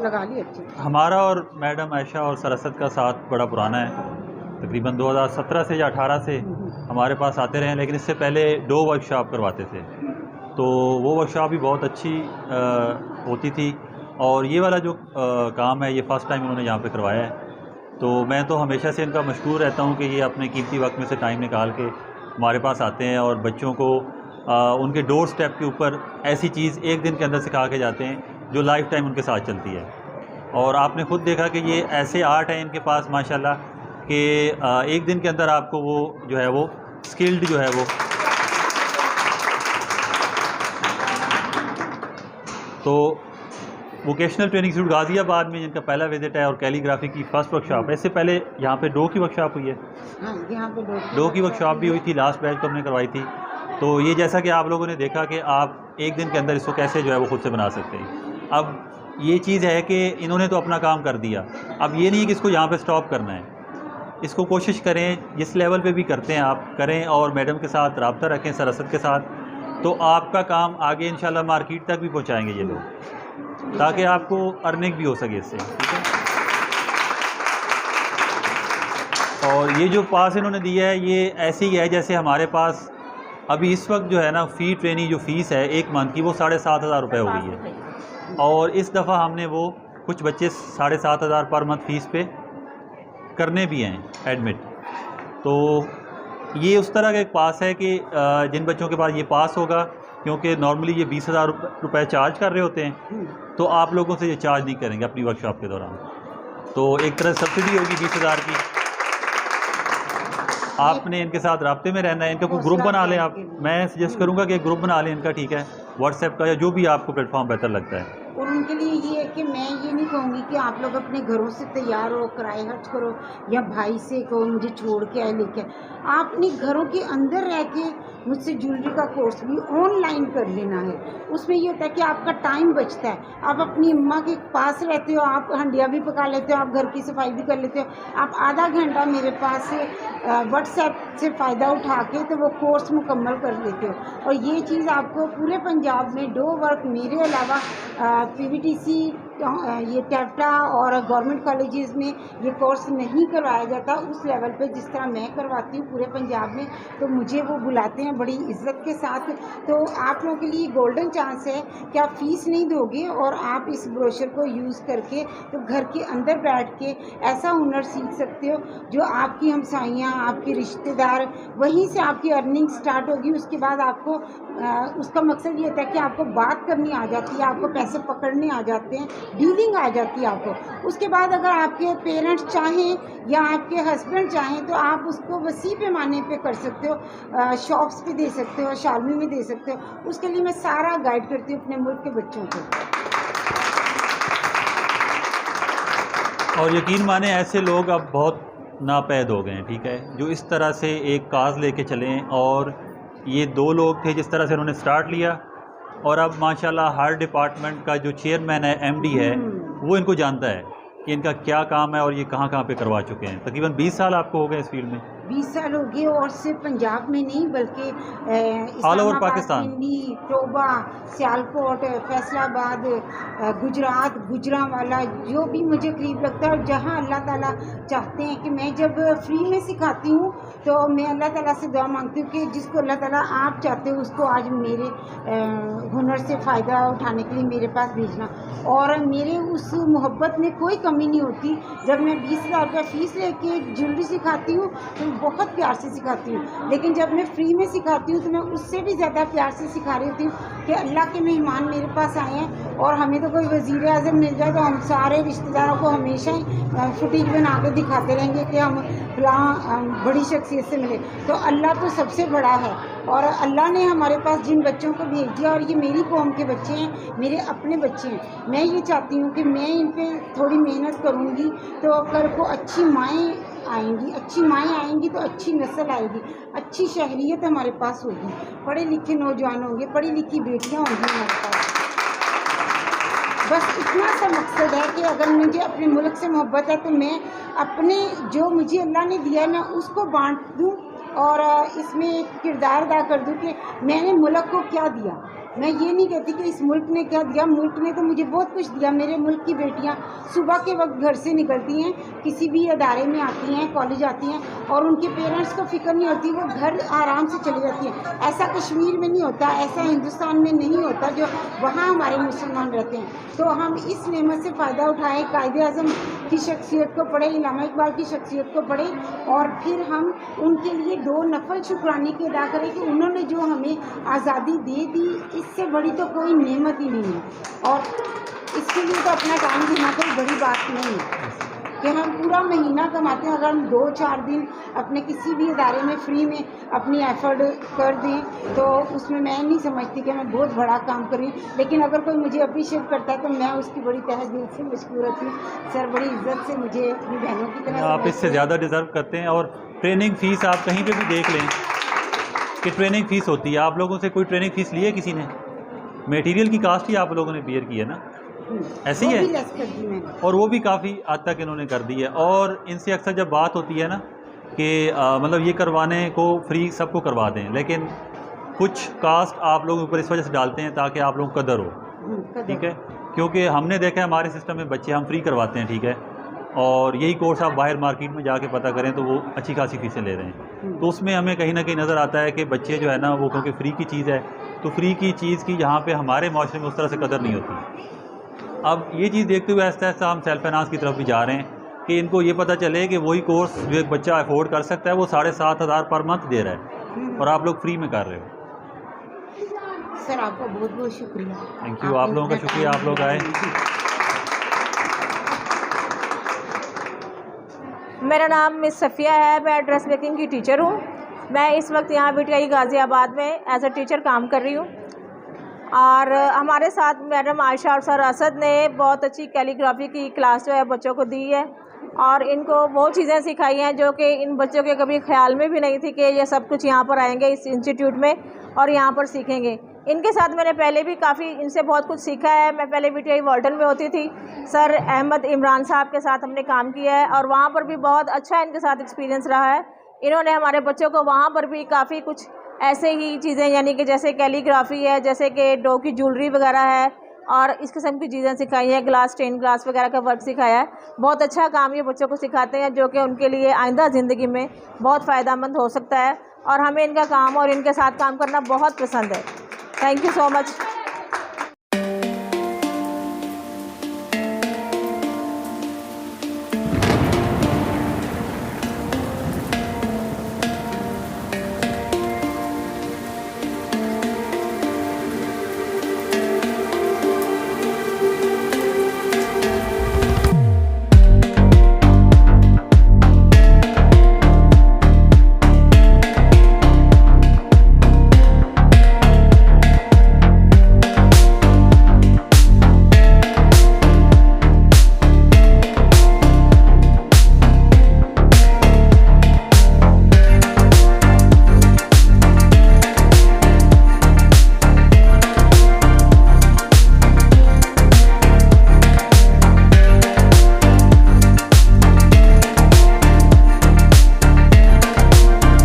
लगा ली अच्छी। हमारा और मैडम आयशा और सरसत का साथ बड़ा पुराना है, तकरीबन 2017 से या 18 से हमारे पास आते रहे, लेकिन इससे पहले 2 वर्कशॉप करवाते थे, तो वो वर्कशॉप भी बहुत अच्छी होती थी। और ये वाला जो काम है ये फ़र्स्ट टाइम उन्होंने यहाँ पे करवाया है, तो मैं तो हमेशा से इनका मशकूर रहता हूँ कि ये अपने कीमती वक्त में से टाइम निकाल के हमारे पास आते हैं और बच्चों को उनके डोर स्टेप के ऊपर ऐसी चीज़ एक दिन के अंदर सिखा के जाते हैं जो लाइफ टाइम उनके साथ चलती है। और आपने ख़ुद देखा कि ये ऐसे आर्ट है इनके पास माशाल्लाह कि एक दिन के अंदर आपको वो जो है वो स्किल्ड जो है वो, तो वोकेशनल ट्रेनिंग इंस्टीट्यूट गाज़ियाबाद में जिनका पहला विज़िट है और कैलीग्राफी की फ़र्स्ट वर्कशॉप है। इससे पहले यहाँ पे डो की वर्कशॉप हुई है, यहाँ पे डो की वर्कशॉप भी हुई थी, लास्ट बैच तो हमने करवाई थी। तो ये जैसा कि आप लोगों ने देखा कि आप एक दिन के अंदर इसको कैसे जो है वो ख़ुद से बना सकते हैं। अब ये चीज़ है कि इन्होंने तो अपना काम कर दिया, अब ये नहीं कि इसको यहाँ पर स्टॉप करना है, इसको कोशिश करें जिस लेवल पे भी करते हैं आप करें और मैडम के साथ रब्ता रखें, सरसत के साथ, तो आपका काम आगे इंशाल्लाह मार्केट तक भी पहुंचाएंगे ये लोग, ताकि आपको अर्निंग भी हो सके इससे, ठीक है। और ये जो पास इन्होंने दिया है ये ऐसे ही है जैसे हमारे पास अभी इस वक्त जो है ना फ़ी ट्रेनिंग जो फ़ीस है 1 मंथ की वो 7,500 रुपये हो गई है, और इस दफ़ा हमने वो कुछ बच्चे 7,500 पर मंथ फ़ीस पे करने भी हैं एडमिट। तो ये उस तरह का एक पास है कि जिन बच्चों के पास ये पास होगा, क्योंकि नॉर्मली ये 20,000 रुपये चार्ज कर रहे होते हैं, तो आप लोगों से ये चार्ज नहीं करेंगे अपनी वर्कशॉप के दौरान, तो एक तरह सब्सिडी होगी 20,000 की। आपने इनके साथ राब्ते में रहना है, इनका कोई ग्रुप बना लें आप, मैं सजेस्ट करूँगा कि ग्रुप बना लें इनका, ठीक है, व्हाट्सएप का या जो भी आपको प्लेटफॉर्म बेहतर लगता है। और उनके लिए ये है कि मैं ये नहीं कहूँगी कि आप लोग अपने घरों से तैयार हो, किराए खर्च करो या भाई से कहो मुझे छोड़ के आए लेके, आप अपने घरों के अंदर रह के मुझसे ज्वेलरी का कोर्स भी ऑनलाइन कर लेना है। उसमें ये होता है कि आपका टाइम बचता है, आप अपनी अम्मा के पास रहते हो, आप हंडिया भी पका लेते हो, आप घर की सफाई भी कर लेते हो, आप आधा घंटा मेरे पास व्हाट्सएप से फ़ायदा उठा के तो वो कोर्स मुकम्मल कर लेते हो। और ये चीज़ आपको पूरे पंजाब में डो वर्क मेरे अलावा PVTC ये टेप्टा और गवर्नमेंट कॉलेजेस में ये कोर्स नहीं करवाया जाता उस लेवल पे जिस तरह मैं करवाती हूँ पूरे पंजाब में, तो मुझे वो बुलाते हैं बड़ी इज्जत के साथ। तो आप लोगों के लिए गोल्डन चांस है कि आप फीस नहीं दोगे और आप इस ब्रोशर को यूज़ करके तो घर के अंदर बैठ के ऐसा हुनर सीख सकते हो जो आपकी हमसाइयाँ, आपके रिश्तेदार, वहीं से आपकी अर्निंग स्टार्ट होगी। उसके बाद आपको उसका मकसद ये होता है कि आपको बात करनी आ जाती है, आपको पैसे पकड़ने आ जाते हैं, डीलिंग आ जाती है आपको। उसके बाद अगर आपके पेरेंट्स चाहें या आपके हस्बैंड चाहें तो आप उसको वसी पैमाने पे कर सकते हो, शॉप्स पे दे सकते हो, शालमी में दे सकते हो। उसके लिए मैं सारा गाइड करती हूँ अपने मुल्क के बच्चों को। और यकीन माने ऐसे लोग अब बहुत नापैद हो गए हैं, ठीक है, जो इस तरह से एक काज लेके चलें। और ये 2 लोग थे जिस तरह से उन्होंने स्टार्ट लिया, और अब माशाल्लाह हर डिपार्टमेंट का जो चेयरमैन है, MD है, वो इनको जानता है कि इनका क्या काम है और ये कहाँ कहाँ पे करवा चुके हैं। तकरीबन 20 साल आपको हो गए इस फील्ड में? 20 साल हो गए, और सिर्फ पंजाब में नहीं बल्कि all over Pakistan, Toba, Sialkot, Faisalabad, Gujarat, Gujranwala, जो भी मुझे करीब लगता है। और जहाँ अल्लाह ताला चाहते हैं कि मैं जब फ्री में सिखाती हूँ तो मैं अल्लाह ताला से दुआ मांगती हूँ कि जिसको अल्लाह ताला आप चाहते हो उसको आज मेरे हुनर से फ़ायदा उठाने के लिए मेरे पास भेजना। और मेरे उस मोहब्बत में कोई कमी नहीं होती। जब मैं 20,000 रुपये फ़ीस लेके ज्वेलरी सिखाती हूँ तो बहुत प्यार से सिखाती हूँ, लेकिन जब मैं फ्री में सिखाती हूँ तो मैं उससे भी ज़्यादा प्यार से सिखा रही होती हूँ कि अल्लाह के मेहमान मेरे पास आए हैं और हमें तो कोई वज़ीर आज़म मिल जाए तो हम सारे रिश्तेदारों को हमेशा ही फुटेज बना के दिखाते रहेंगे कि हम फलां बड़ी शख्सियत से मिले। तो अल्लाह तो सबसे बड़ा है, और अल्लाह ने हमारे पास जिन बच्चों को भेज दिया, और ये मेरी कौम के बच्चे हैं, मेरे अपने बच्चे हैं, मैं ये चाहती हूँ कि मैं इन पर थोड़ी मेहनत करूँगी तो कल को अच्छी माएँ आएंगी, अच्छी माएँ आएंगी तो अच्छी नस्ल आएगी, अच्छी शहरियत हमारे पास होगी, पढ़े लिखे नौजवान होंगे, पढ़ी लिखी बेटियाँ होंगी हमारे पास। बस इतना सा मकसद है कि अगर मुझे अपने मुल्क से मोहब्बत है तो मैं अपने जो मुझे अल्लाह ने दिया है मैं उसको बांट दूँ, और इसमें एक किरदार अदा कर दूँ कि मैंने मुल्क को क्या दिया। मैं ये नहीं कहती कि इस मुल्क ने क्या दिया, मुल्क ने तो मुझे बहुत कुछ दिया। मेरे मुल्क की बेटियां सुबह के वक्त घर से निकलती हैं, किसी भी अदारे में आती हैं, कॉलेज आती हैं, और उनके पेरेंट्स को फिक्र नहीं होती, वो घर आराम से चली जाती हैं। ऐसा कश्मीर में नहीं होता, ऐसा हिंदुस्तान में नहीं होता जो वहाँ हमारे मुसलमान रहते हैं। तो हम इस नेमत से फ़ायदा उठाएँ, कायदे-ए-आज़म की शख्सियत को पढ़े, इल्लामा इकबाल की शख्सियत को पढ़े, और फिर हम उनके लिए दो नफल शुक्राने की अदा करें कि उन्होंने जो हमें आज़ादी दे दी, इससे बड़ी तो कोई नेमत ही नहीं है। और इसके लिए तो अपना टाइम देना कोई बड़ी बात नहीं है कि हम पूरा महीना कमाते हैं। अगर हम 2-4 दिन अपने किसी भी इदारे में फ्री में अपनी एफर्ट कर दें तो उसमें मैं नहीं समझती कि मैं बहुत बड़ा काम कर रही हूँ। लेकिन अगर कोई मुझे अप्रिशिएट करता है तो मैं उसकी बड़ी तहे दिल से मशकूर होती हूँ। सर बड़ी इज्जत से मुझे अपनी बहनों की तरह आप इससे ज़्यादा डिज़र्व करते हैं। और ट्रेनिंग फ़ीस आप कहीं पर भी देख लें कि ट्रेनिंग फ़ीस होती है। आप लोगों से कोई ट्रेनिंग फ़ीस ली है किसी ने? मटेरियल की कास्ट ही आप लोगों ने बियर की है ना, ऐसी है, और वो भी काफ़ी हद तक इन्होंने कर दी है। और इनसे अक्सर जब बात होती है ना कि मतलब ये करवाने को फ्री सबको करवा दें, लेकिन कुछ कास्ट आप लोगों के ऊपर इस वजह से डालते हैं ताकि आप लोगों को कदर हो, ठीक है। क्योंकि हमने देखा है हमारे सिस्टम में बच्चे हम फ्री करवाते हैं, ठीक है, और यही कोर्स आप बाहर मार्केट में जाके पता करें तो वो अच्छी खासी फीसें ले रहे हैं। तो उसमें हमें कहीं ना कहीं नज़र आता है कि बच्चे जो है ना वो क्योंकि फ्री की चीज़ है, तो फ्री की चीज़ की यहाँ पे हमारे माशरे में उस तरह से कदर नहीं होती। अब ये चीज़ देखते हुए ऐसा ऐसा हम सेल्फ फाइनेंस की तरफ भी जा रहे हैं कि इनको ये पता चले कि वही कोर्स जो एक बच्चा अफोर्ड कर सकता है वो 7,500 पर मंथ दे रहा है और आप लोग फ्री में कर रहे हो। सर आपका बहुत बहुत शुक्रिया। थैंक यू, आप लोगों का शुक्रिया, आप लोग आए। मेरा नाम मिस सफ़िया है, मैं ड्रेस मेकिंग की टीचर हूँ। मैं इस वक्त यहाँ BTI गाज़ियाबाद में एज अ टीचर काम कर रही हूँ। और हमारे साथ मैडम आयशा और सर असद ने बहुत अच्छी कैलीग्राफी की क्लास जो है बच्चों को दी है, और इनको बहुत चीज़ें सिखाई हैं जो कि इन बच्चों के कभी ख्याल में भी नहीं थी कि ये सब कुछ यहाँ पर आएंगे इस इंस्टीट्यूट में और यहाँ पर सीखेंगे। इनके साथ मैंने पहले भी काफ़ी इनसे बहुत कुछ सीखा है। मैं पहले BTI वाल्टन में होती थी, सर अहमद इमरान साहब के साथ हमने काम किया है और वहाँ पर भी बहुत अच्छा इनके साथ एक्सपीरियंस रहा है। इन्होंने हमारे बच्चों को वहाँ पर भी काफ़ी कुछ ऐसे ही चीज़ें, यानी कि जैसे कैलीग्राफी है, जैसे कि डो की ज्वेलरी वगैरह है, और इस किस्म की चीज़ें सिखाई हैं, ग्लास स्टेन ग्लास वगैरह का वर्क सिखाया है। बहुत अच्छा काम ये बच्चों को सिखाते हैं जो कि उनके लिए आइंदा ज़िंदगी में बहुत फ़ायदेमंद हो सकता है, और हमें इनका काम और इनके साथ काम करना बहुत पसंद है। Thank you so much.